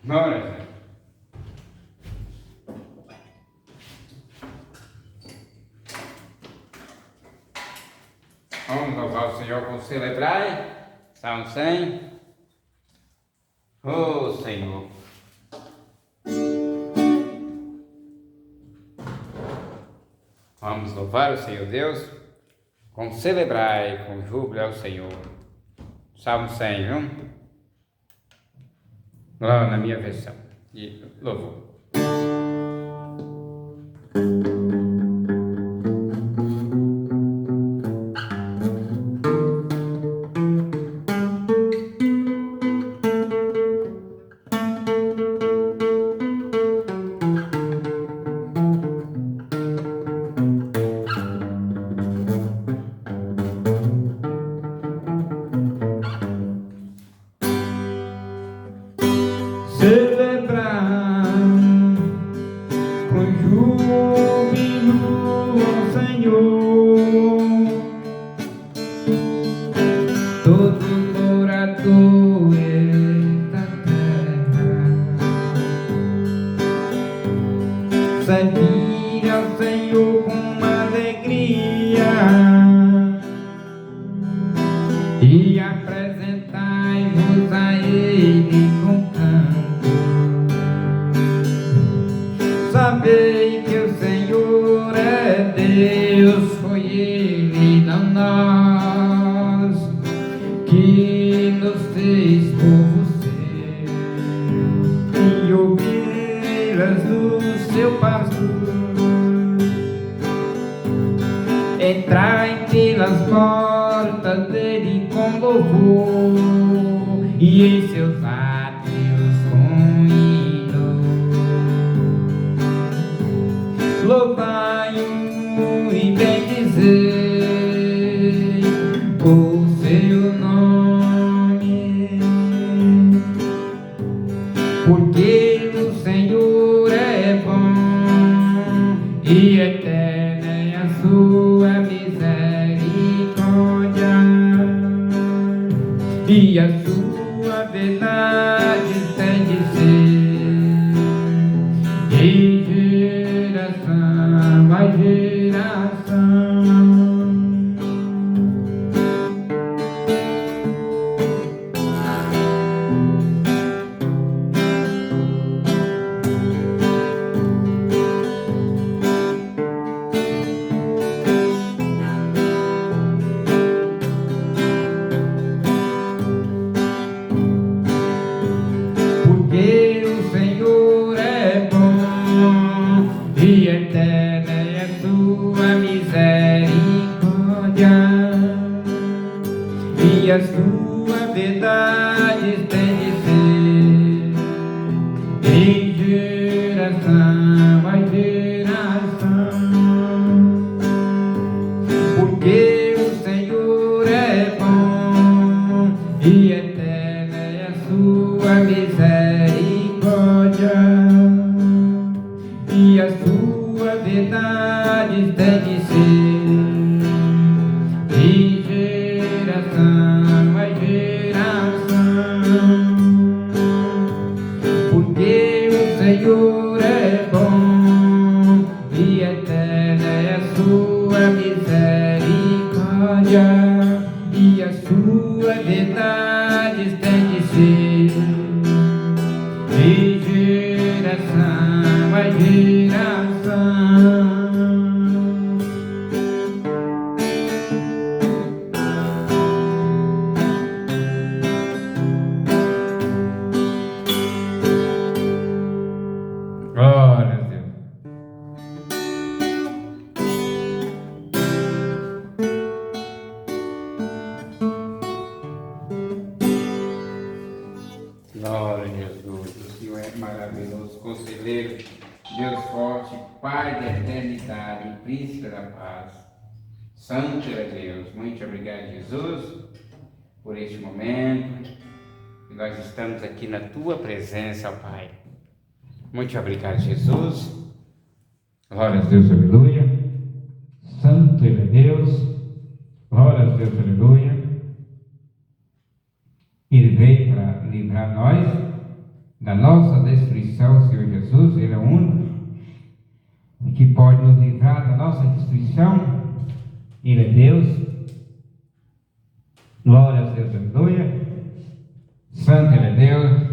Glória a Deus. Vamos louvar o Senhor com celebrar. Salmo 100. Oh, Senhor. Vamos louvar o Senhor Deus com celebrar, com júbilo ao Senhor. Salmo 100, viu? Lá na minha versão. E louvor. Celebrar com júbilo ao Senhor, todo morador da terra, servir ao Senhor com alegria e apresentai-vos a Ele com canto. Sabei que o Senhor é Deus, foi Ele, não nós, que nos fez povo seu e ovelhas do seu pastor. Entrai pelas portas dele com louvor e em seus átrios com hino. Louvai-o e bendizei o seu nome, porque o Senhor é bom e eterna é a sua misericórdia, e a sua verdade estende-se de geração a geração. Porque o Senhor é bom e eterna é a sua misericórdia, e a sua verdade estende-se de geração a geração. Porque o Senhor é bom e eterna é a sua misericórdia, e a sua verdade estende-se de geração a geração. Porque o Senhor é bom e eterna é a sua misericórdia, e a sua verdade estende-se de geração a geração. Glória a Deus. Glória a Jesus. O Senhor é maravilhoso, conselheiro, Deus forte, Pai da eternidade, Príncipe da paz. Santo é Deus. Muito obrigado, Jesus, por este momento. E nós estamos aqui na tua presença, ó Pai. Muito obrigado, Jesus. Glória a Deus, aleluia. Santo Ele é Deus. Glória a Deus, aleluia. Ele veio para livrar nós da nossa destruição, o Senhor Jesus. Ele é o único que pode nos livrar da nossa destruição. Ele é Deus. Glória a Deus, aleluia. Santo Ele é Deus.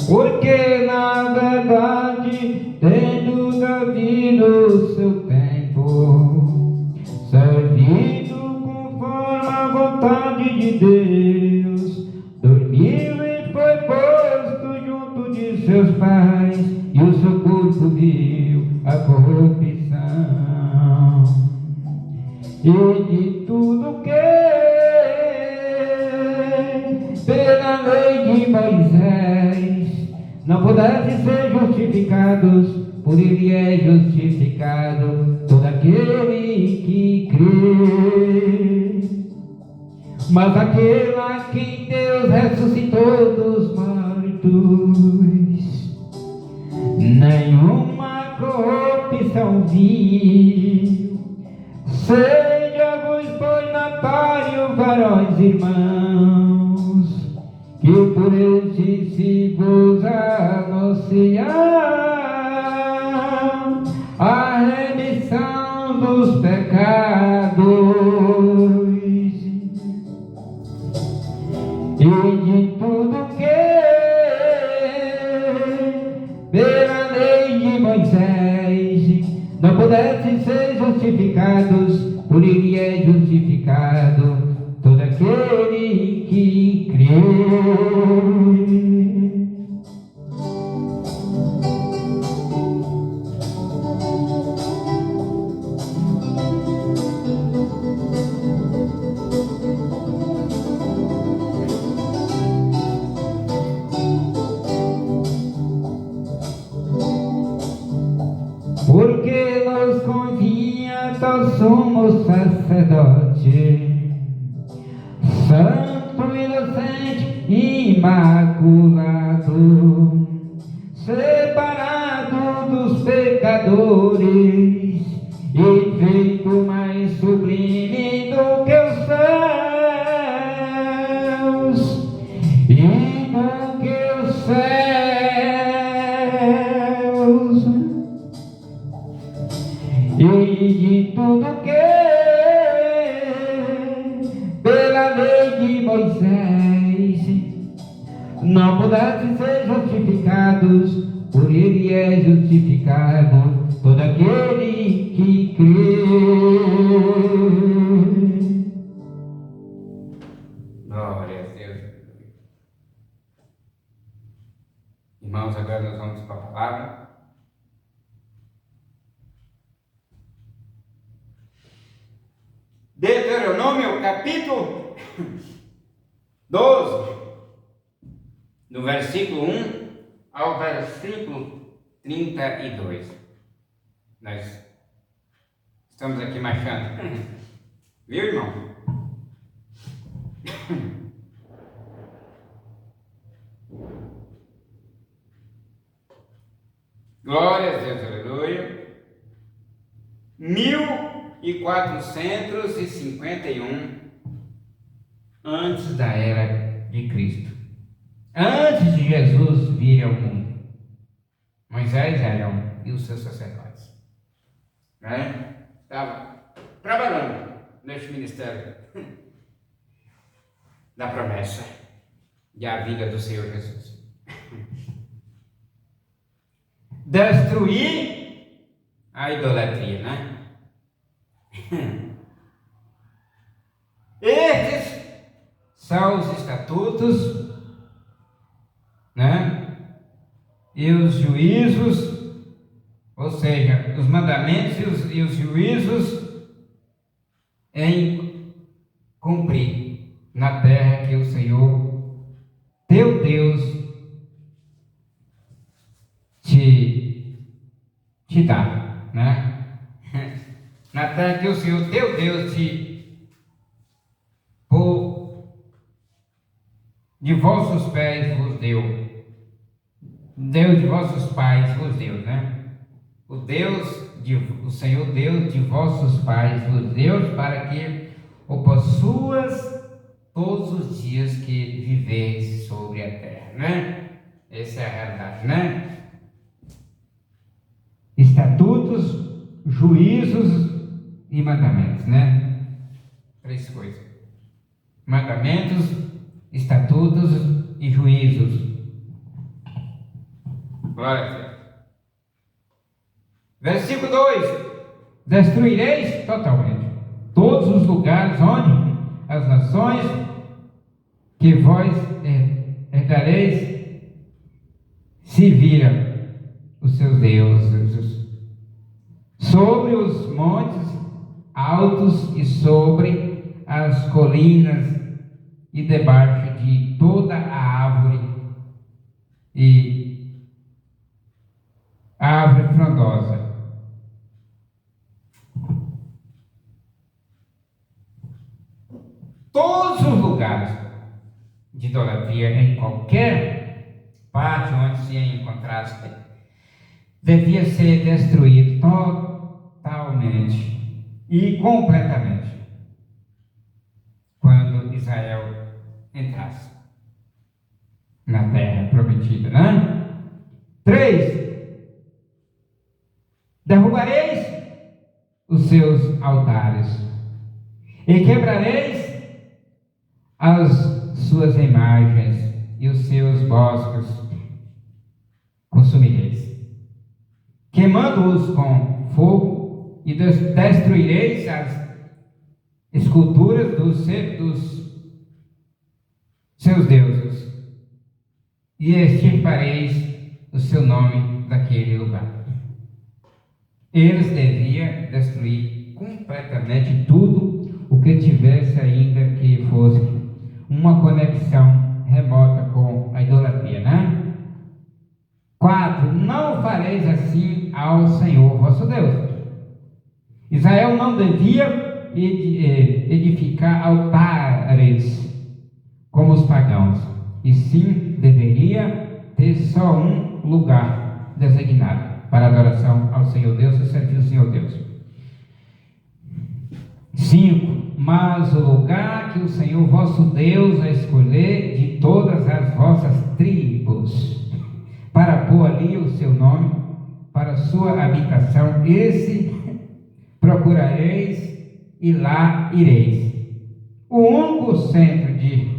Porque na verdade, tendo Davi no seu tempo, servido conforme a vontade de Deus, dormiu e foi posto junto de seus pais, e o seu corpo viu a corrupção. E de tudo que pela lei de Moisés não pudesse ser justificados, por ele é justificado todo aquele que crê. Mas aquele a quem Deus ressuscitou dos mortos, nenhuma corrupção viu. Seja-vos, pois, notório, varões irmãos, que por este se vos anunciar a remissão dos pecados, e de tudo que pela lei de Moisés não pudessem ser justificados, por ele é justificado todo aquele que crê. Porque nos convinha tal sumo sacerdote, santo, inocente e imaculado, separado dos pecadores e feito mais sublime do que os céus e do que os céus. E de tudo que pela lei de Moisés não pudessem ser justificados, por ele é justificado todo aquele que crê. Glória a Deus. Irmãos, agora nós vamos para a palavra. Deuteronômio capítulo 12, do versículo 1 ao versículo 32. Nós estamos aqui marchando. Viu, irmão? Glória a Deus, aleluia. 1451 antes da era de Cristo, antes de Jesus vir ao mundo, Moisés e Arão e os seus sacerdotes, né? Estavam trabalhando neste ministério da promessa e a vida do Senhor Jesus. Destruir a idolatria, né? Estes são os estatutos, né? E os juízos, ou seja, os mandamentos e os juízos em cumprir na terra que o Senhor, teu Deus, te dá, né? Na terra que o Senhor, teu Deus, de vossos pés vos deu. Deus de vossos pais vos deu, né? O Senhor Deus de vossos pais vos deu para que o possuas todos os dias que viveis sobre a terra, né? Essa é a realidade, né? Estatutos, juízos e mandamentos, né? 3 coisas: mandamentos, estatutos e juízos. Glória a Deus. Versículo 2: destruireis totalmente todos os lugares onde as nações que vós herdareis se viram os seus deuses, sobre os montes altos e sobre as colinas e debaixo de toda a árvore e árvore frondosa. Todos os lugares de idolatria, em qualquer parte onde se encontrasse, devia ser destruído totalmente e completamente quando Israel entrasse na terra prometida, né? 3: derrubareis os seus altares e quebrareis as suas imagens e os seus bosques consumireis, queimando-os com fogo, e destruireis as esculturas dos seus deuses, e extirpareis o seu nome daquele lugar. Eles deviam destruir completamente tudo o que tivesse ainda que fosse uma conexão remota com a idolatria, né? 4: não fareis assim ao Senhor vosso Deus. Israel não devia edificar altares como os pagãos, e sim deveria ter só um lugar designado para adoração ao Senhor Deus e servir o Senhor Deus. 5: mas o lugar que o Senhor vosso Deus a escolher de todas as vossas tribos, para pôr ali o seu nome, para a sua habitação, esse procurareis e lá ireis. O único centro de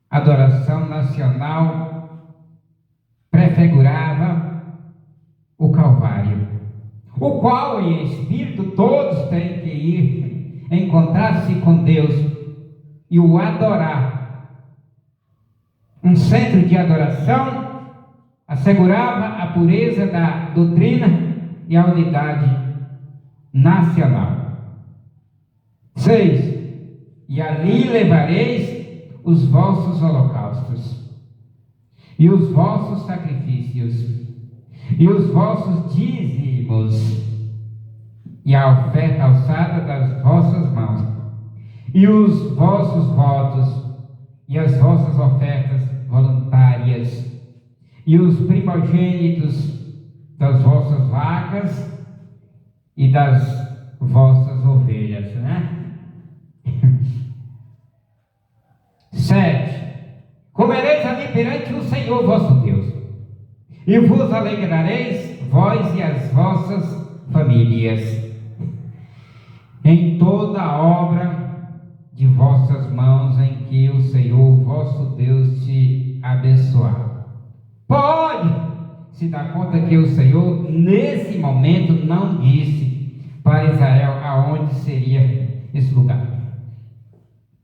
adoração nacional prefigurava o Calvário, o qual em espírito todos têm que ir encontrar-se com Deus e o adorar. Um centro de adoração assegurava a pureza da doutrina e a unidade nacional. 6: e ali levareis os vossos holocaustos e os vossos sacrifícios e os vossos dízimos e a oferta alçada das vossas mãos e os vossos votos e as vossas ofertas voluntárias e os primogênitos das vossas vacas e das vossas ovelhas, né? 7: comereis ali perante o Senhor vosso Deus, e vos alegrareis, vós e as vossas famílias, em toda a obra de vossas mãos em que o Senhor vosso Deus te abençoar. Pode se dar conta que o Senhor, nesse momento, não disse para Israel aonde seria esse lugar.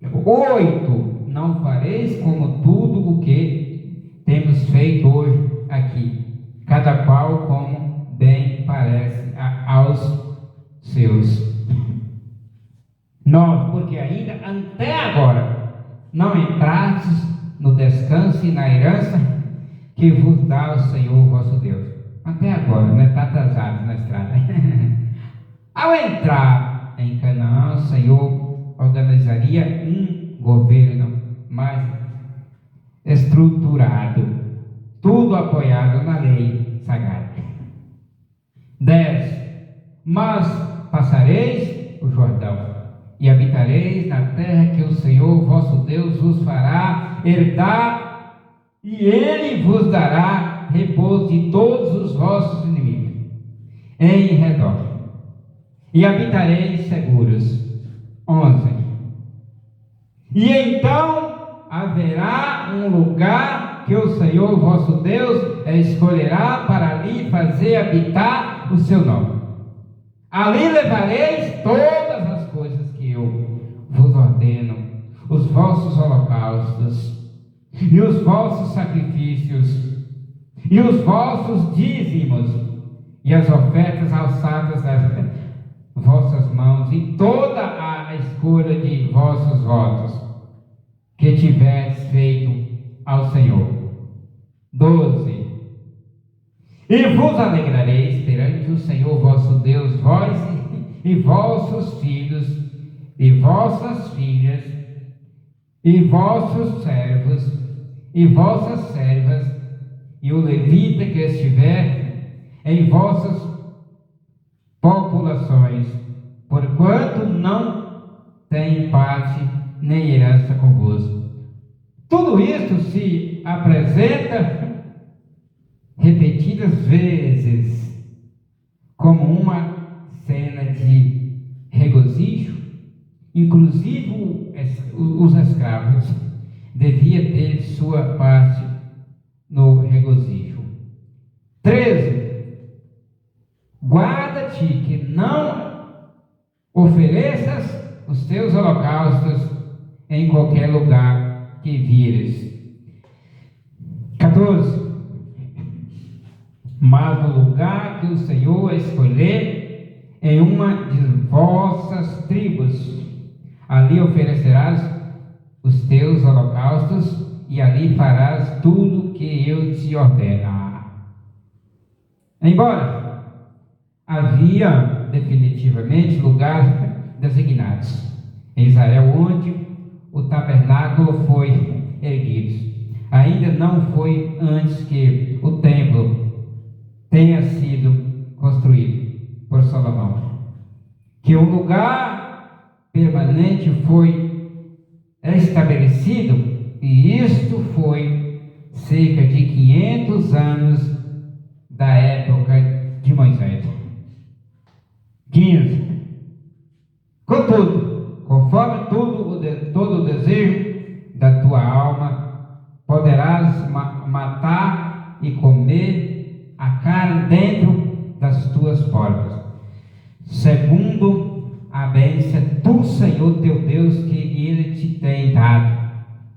8: não fareis como tudo o que temos feito hoje aqui, cada qual como bem parece aos seus. porque ainda até agora não entrastes no descanso e na herança que vos dá o Senhor vosso Deus. Até agora, né? Está atrasado na estrada. Ao entrar em Canaã, o Senhor organizaria um governo mais estruturado, tudo apoiado na lei sagrada. 10. Mas passareis o Jordão e habitareis na terra que o Senhor vosso Deus vos fará herdar, e Ele vos dará repouso de todos os vossos inimigos em redor, e habitareis seguros. 11. E então haverá um lugar que o Senhor vosso Deus escolherá para ali fazer habitar o seu nome. Ali levareis todas as coisas que eu vos ordeno, os vossos holocaustos, e os vossos sacrifícios, e os vossos dízimos, e as ofertas alçadas das vossas mãos, e toda a escolha de vossos votos, que tiverdes feito ao Senhor. 12. E vos alegrareis perante o Senhor vosso Deus, vós e vossos filhos, e vossas filhas, e vossos servos, e vossas servas, e o levita que estiver em vossas populações, porquanto não tem parte nem herança convosco. Tudo isto se apresenta repetidas vezes como uma cena de regozijo. Inclusive os escravos deviam ter sua parte no regozijo. 13. Guarda-te que não ofereças os teus holocaustos em qualquer lugar que vires. 14. Mas no lugar que o Senhor escolher em uma de vossas tribos, ali oferecerás os teus holocaustos, e ali farás tudo que eu te ordeno. Embora havia definitivamente lugares designados em Israel onde o tabernáculo foi erguido, ainda não foi antes que o templo tenha sido construído por Salomão, que um lugar permanente foi estabelecido, e isto foi cerca de 500 anos da época de Moisés. 15. Contudo, conforme todo o desejo da tua alma, poderás matar e comer a carne dentro das tuas portas, segundo a bênção do Senhor teu Deus que Ele te tem dado.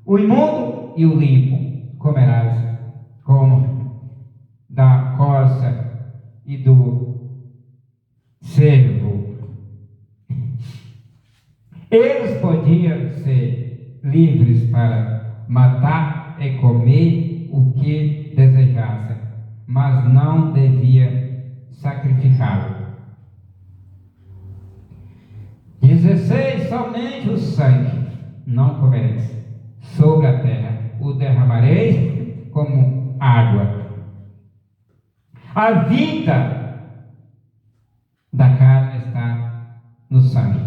O imundo e o limpo comerás, como da corça e do cervo. Eles podiam ser livres para matar e comer o que desejassem, mas não devia sacrificá-lo. 16. Somente o sangue não comereis. Sobre a terra o derramareis como água. A vida da carne está no sangue.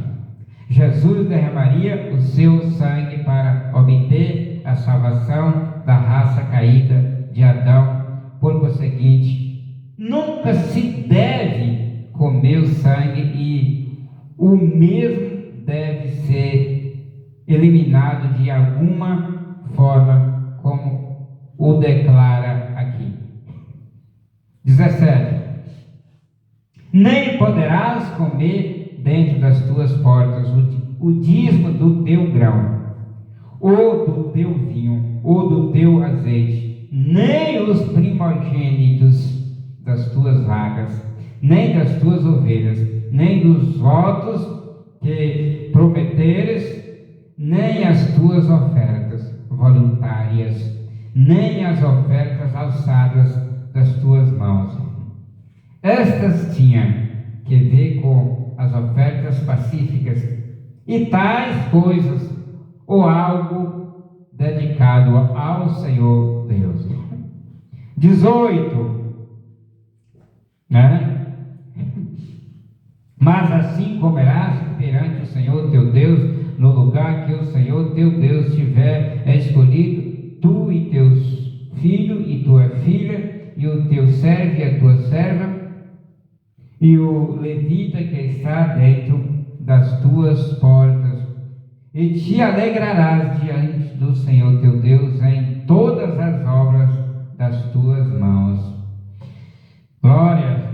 Jesus derramaria o seu sangue para obter a salvação da raça caída de Adão. Por conseguinte, nunca se deve comer o sangue, e o mesmo deve ser eliminado de alguma forma, como o declara aqui. 17. Nem poderás comer dentro das tuas portas o dízimo do teu grão, ou do teu vinho, ou do teu azeite, nem os primogênitos das tuas vacas, nem das tuas ovelhas, nem dos votos que prometeres nem as tuas ofertas voluntárias, nem as ofertas alçadas das tuas mãos. Estas tinham que ver com as ofertas pacíficas e tais coisas, ou algo dedicado ao Senhor Deus. 18. Né? Mas assim comerás perante o Senhor teu Deus, no lugar que o Senhor teu Deus tiver escolhido, tu e teus filhos e tua filha, e o teu servo e a tua serva, e o levita que está dentro das tuas portas, e te alegrarás diante do Senhor teu Deus em todas as obras das tuas mãos. Glória!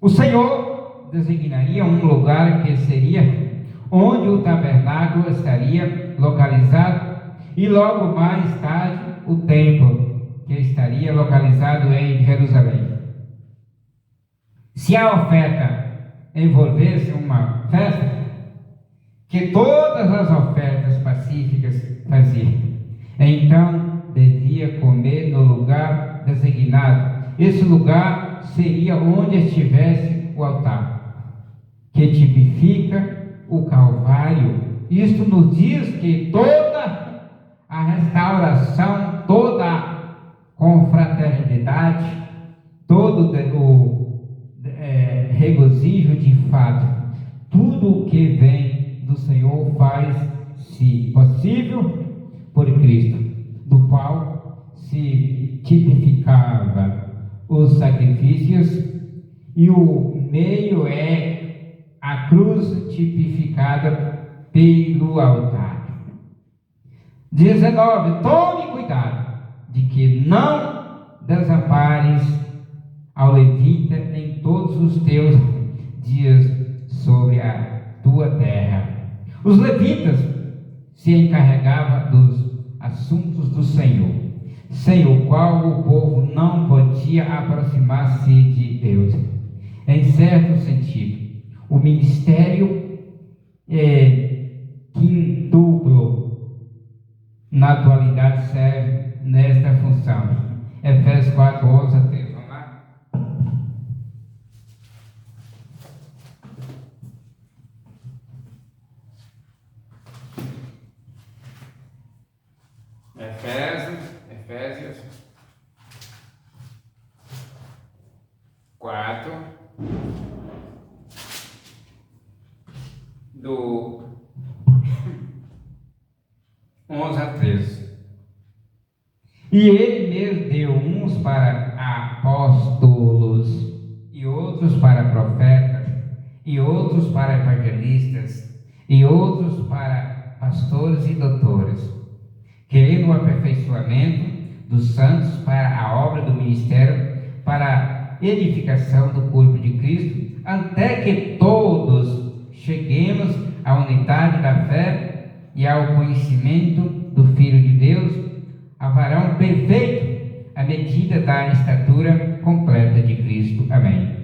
O Senhor designaria um lugar que seria onde o tabernáculo estaria localizado, e logo mais tarde o templo, que estaria localizado em Jerusalém. Se a oferta envolvesse uma festa, que todas as ofertas pacíficas faziam, então devia comer no lugar designado. Esse lugar seria onde estivesse o altar, que tipifica o Calvário. Isto nos diz que toda a restauração, toda a confraternidade, todo o regozijo de fato, tudo o que vem do Senhor faz-se possível por Cristo, do qual se tipificava os sacrifícios, e o meio é a cruz tipificada pelo altar. 19. Tome cuidado de que não desampares ao levita em todos os teus dias sobre a tua terra. Os levitas se encarregavam dos assuntos do Senhor, sem o qual o povo não podia aproximar-se de Deus. Em certo sentido, o ministério quíntuplo na atualidade serve nesta função. Efésios 4, 11 a 13. Vamos lá? Efésios 4, do 11 a 13. E ele mesmo deu uns para apóstolos, e outros para profetas, e outros para evangelistas, e outros para pastores e doutores, querendo o aperfeiçoamento dos santos para a obra do ministério, para a edificação do corpo de Cristo, até que todos cheguemos à unidade da fé e ao conhecimento do Filho de Deus, a varão perfeito, à medida da estatura completa de Cristo. Amém.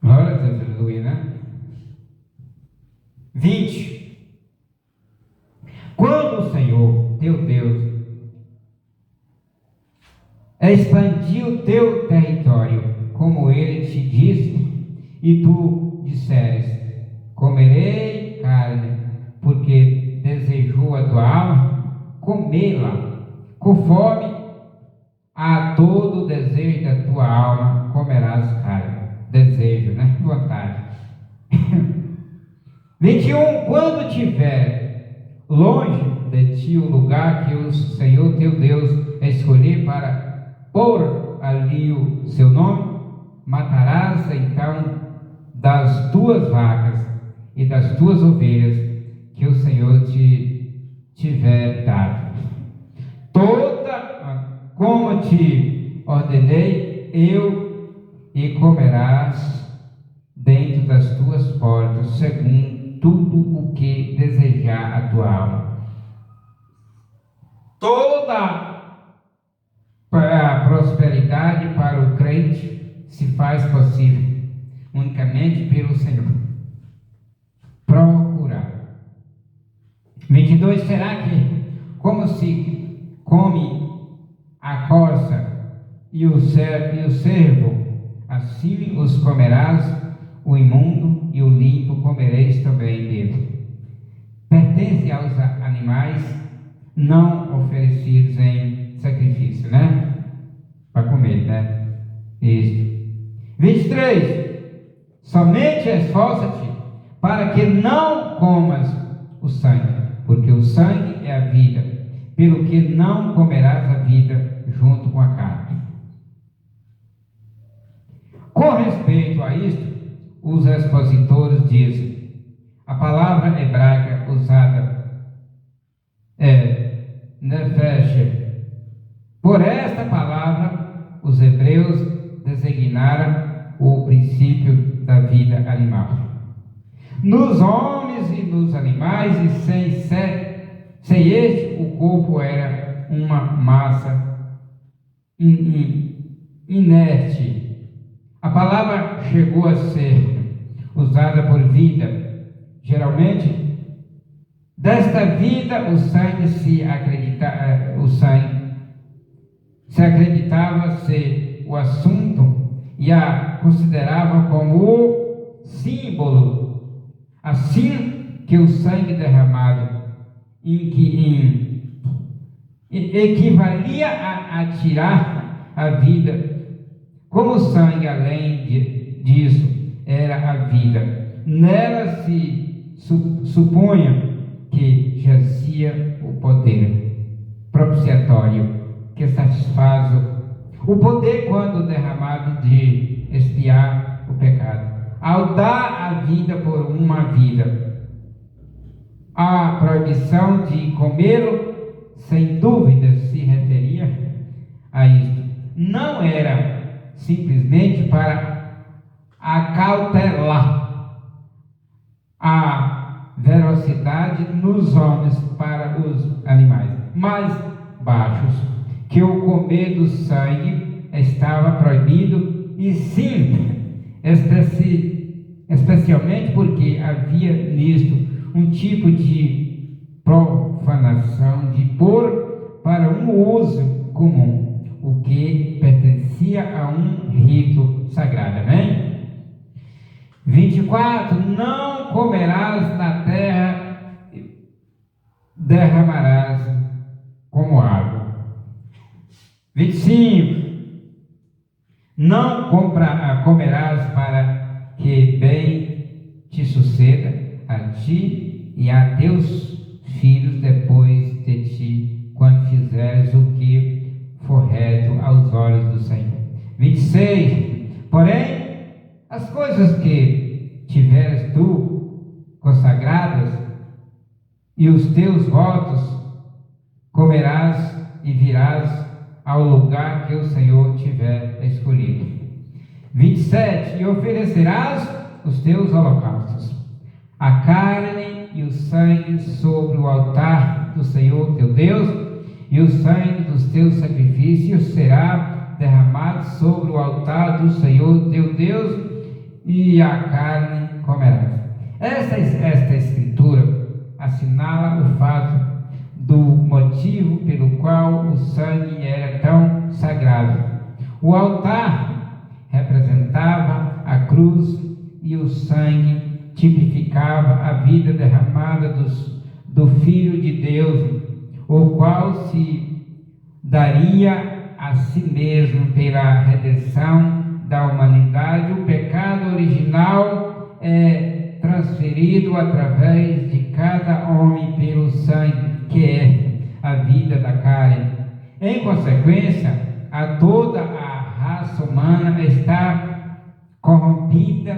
Glória a Deus, aleluia, né? 20. Quando o Senhor, teu Deus, expandiu teu território, como ele te disse, e tu disseres: comerei carne, porque desejou a tua alma, comê-la, conforme a todo o desejo da tua alma, comerás carne. Desejo, né? Vontade. 21. Quando tiver longe de ti o lugar que o Senhor teu Deus escolher para pôr ali o seu nome, matarás então das tuas vacas e das tuas ovelhas que o Senhor te tiver dado. Toda, como te ordenei eu, e comerás dentro das tuas portas, segundo tudo o que desejar a tua alma. Toda a prosperidade para o crente se faz possível unicamente pelo Senhor. Procurar 22. Será que, como se come a corça e o cervo, assim os comerás, o imundo e o limpo comereis também dele. Pertence aos animais não oferecidos em sacrifício, né? Para comer, né? Isso. 23. Somente esforça-te para que não comas o sangue, porque o sangue é a vida, pelo que não comerás a vida junto com a carne. Com respeito a isto, os expositores dizem: a palavra hebraica usada é nefesh. Por esta palavra, os hebreus designaram o princípio da vida animal. Nos homens e nos animais, e sem este, o corpo era uma massa inerte. A palavra chegou a ser usada por vida. Geralmente, desta vida, o sangue se acreditava ser o assunto e a considerava como o símbolo, assim que o sangue derramado equivalia a tirar a vida, como o sangue, além disso, era a vida. Nela se supunha que jazia o poder propiciatório que satisfaz o poder, quando derramado, de expiar o pecado. Ao dar a vida por uma vida, a proibição de comê-lo, sem dúvida, se referia a isto. Não era simplesmente para acautelar a velocidade nos homens para os animais mais baixos, que o comer do sangue estava proibido, e sim, especialmente porque havia nisto um tipo de profanação de pôr para um uso comum, o que pertencia a um rito sagrado. Amém? 24. Não comerás na terra, derramarás como água. 25. Não comerás para que bem te suceda a ti e a teus filhos depois de ti, quando fizeres o que for reto aos olhos do Senhor. 26. Porém, as coisas que tiveres tu consagradas e os teus votos comerás e virás ao lugar que o Senhor tiver escolhido. 27. E oferecerás os teus holocaustos, a carne e o sangue sobre o altar do Senhor teu Deus, e o sangue dos teus sacrifícios será derramado sobre o altar do Senhor teu Deus, e a carne comerás. Esta escritura assinala o fato do motivo pelo qual o sangue era tão sagrado. O altar representava a cruz e o sangue tipificava a vida derramada do Filho de Deus, o qual se daria a si mesmo pela redenção da humanidade. O pecado original é transferido através de cada homem pelo sangue, que é a vida da carne. Em consequência, toda a raça humana está corrompida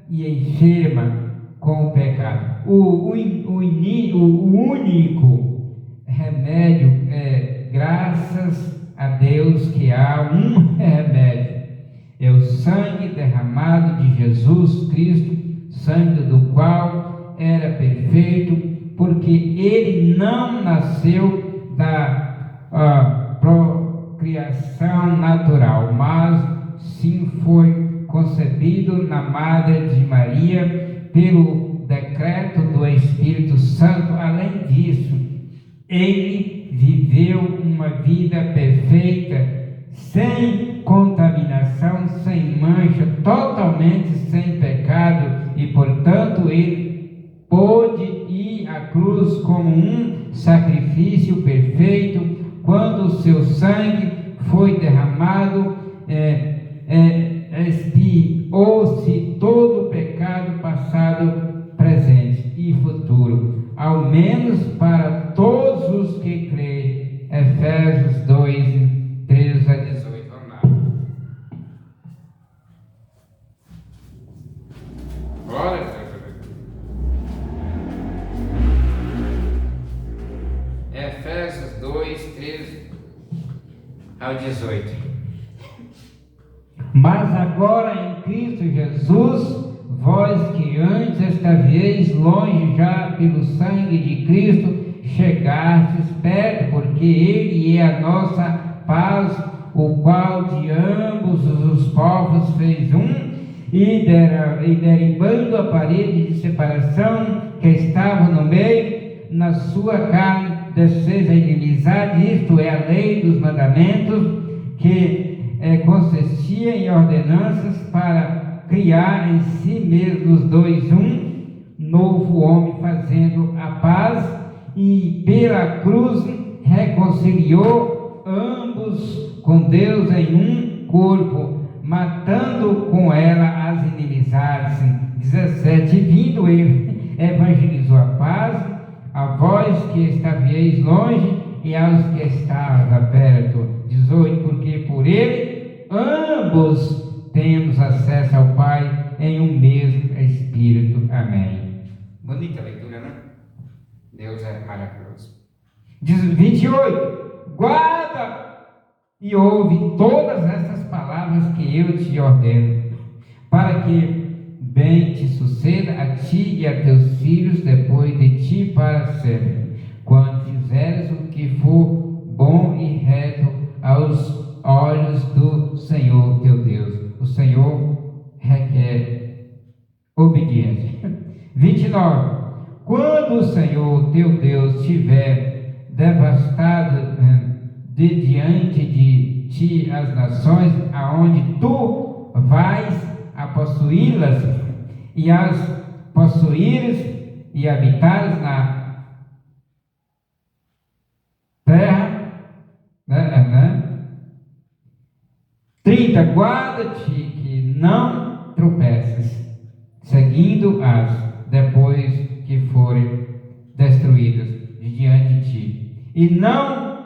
e enferma com o pecado. O único remédio é, graças a Deus, que há um remédio. É o sangue derramado de Jesus Cristo, sangue do qual era perfeito, porque ele não nasceu da procriação natural, mas sim foi concebido na Madre de Maria pelo decreto do Espírito Santo. Além disso, ele viveu uma vida perfeita, sem contaminação, sem mancha, totalmente sem pecado, e portanto ele pôde ir à cruz como um sacrifício perfeito. Quando o seu sangue foi derramado, expiou-se todo o pecado passado, presente e futuro, ao menos para todos os que creem. Efésios 2, 13 a 18. Vamos lá. Glória a Deus. Efésios 2, 13 ao 18. Mas agora em Cristo Jesus, vós que antes estavíeis longe, já pelo sangue de Cristo chegastes perto, porque Ele é a nossa paz, o qual de ambos os povos fez um, e derribando a parede de separação que estava no meio, na sua carne desfez a inimizade, isto é, a lei dos mandamentos, que consistia em ordenanças, para criar em si mesmos dois um novo homem, fazendo a paz, e pela cruz reconciliou ambos com Deus em um corpo, matando com ela as inimizades. 17. Vindo ele, evangelizou a paz a vós que estavíeis longe e aos que estavam perto. 18. Porque por ele ambos temos acesso ao Pai em um mesmo Espírito. Amém. Bonita leitura, né? Deus é maravilhoso. 28. Guarda e ouve todas essas palavras que eu te ordeno, para que bem te suceda a ti e a teus filhos depois de ti para sempre, quando fizeres o que for bom e reto aos olhos do Senhor teu Deus. O Senhor requer obediência. 29. Quando o Senhor teu Deus tiver devastado de diante de ti as nações aonde tu vais a possuí-las, e as possuíres e habitares na terra, 30. Guarda-te que não tropeces, seguindo-as depois que forem destruídas de diante de ti, e não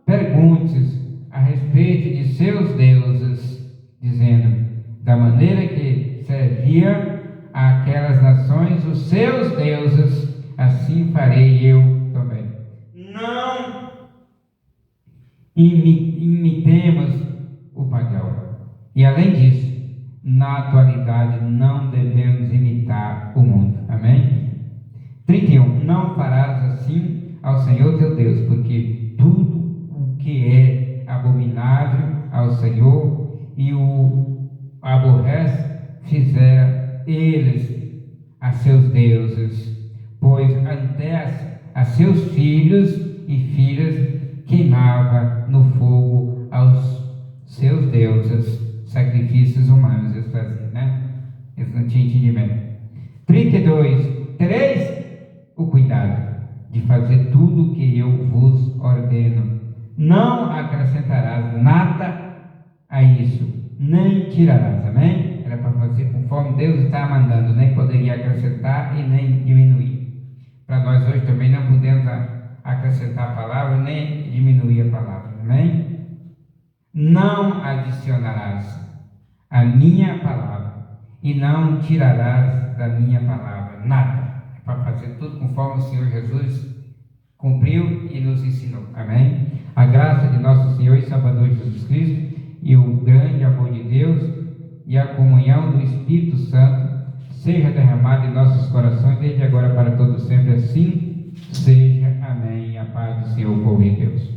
perguntes a respeito de seus deuses, dizendo: da maneira que servia aquelas nações os seus deuses, assim farei eu também. Não imitemos o pagão. E além disso, na atualidade não devemos imitar o mundo. Amém? 31. Não farás assim ao Senhor teu Deus, porque tudo o que é abominável ao Senhor e o aborrece, fizera eles a seus deuses, pois até a seus filhos e filhas queimava no fogo aos seus deuses, sacrifícios humanos eles faziam, né? Eles não tinham entendimento. 32. Tereis o cuidado de fazer tudo o que eu vos ordeno. Não acrescentarás nada a isso, nem tirarás. Amém? Era para fazer conforme Deus está mandando, nem poderia acrescentar e nem diminuir. Para nós hoje também não podemos acrescentar a palavra nem diminuir a palavra. Amém? Não adicionarás a minha palavra e não tirarás da minha palavra nada. É para fazer tudo conforme o Senhor Jesus cumpriu e nos ensinou. Amém? A graça de nosso Senhor e Salvador Jesus Cristo e o grande amor de Deus e a comunhão do Espírito Santo seja derramada em nossos corações desde agora para todo sempre. Assim seja. Amém. A paz do Senhor, povo de Deus.